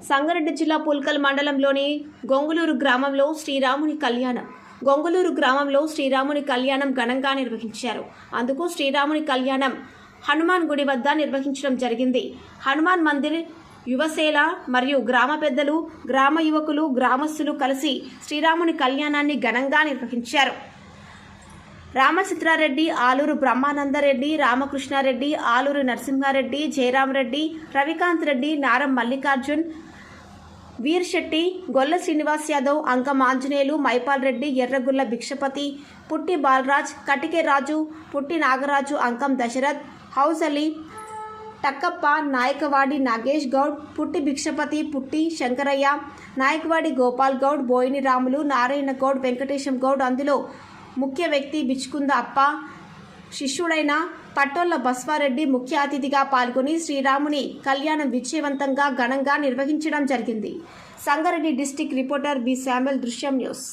సంగారెడ్డి జిల్లా పుల్కల్ మండలంలోని గొంగులూరు గ్రామంలో శ్రీరాముని కళ్యాణం. గొంగులూరు గ్రామంలో శ్రీరాముని కళ్యాణం ఘనంగా నిర్వహించారు. అందుకు శ్రీరాముని కళ్యాణం హనుమాన్ గుడి వద్ద నిర్వహించడం జరిగింది. హనుమాన్ మందిర్ యువసేన మరియు గ్రామ పెద్దలు, గ్రామ యువకులు, గ్రామస్తులు కలిసి శ్రీరాముని కళ్యాణాన్ని ఘనంగా నిర్వహించారు. రామచంద్రారెడ్డి, ఆలూరు బ్రహ్మానందరెడ్డి, రామకృష్ణారెడ్డి, ఆలూరు నరసింహారెడ్డి, జయరామరెడ్డి, రవికాంత్ రెడ్డి, నారం మల్లికార్జున్, వీర్ శెట్టి, గొల్ల శ్రీనివాస్ యాదవ్, అంకం ఆంజనేయులు, మైపాల్ రెడ్డి, ఎర్రగుల్ల భిక్షపతి, పుట్టి బాలరాజ్, కటికే రాజు, పుట్టి నాగరాజు, అంకం దశరథ్, హౌస్ అలీ, టక్కప్ప, నాయకవాడి నాగేష్ గౌడ్, పుట్టి భిక్షపతి, పుట్టి శంకరయ్య, నాయకవాడి గోపాల్ గౌడ్, బోయిని రాములు, నారాయణ గౌడ్, వెంకటేశం గౌడ్, అందులో ముఖ్య వ్యక్తి బిచ్చుకుంద అప్ప, శిష్యుడైన పట్టొల్ల బస్వారెడ్డి ముఖ్య అతిథిగా పాల్గొని శ్రీరాముని కళ్యాణం విజయవంతంగా ఘనంగా నిర్వహించడం జరిగింది. Sangareddy district reporter B Samuel, Drishyam news.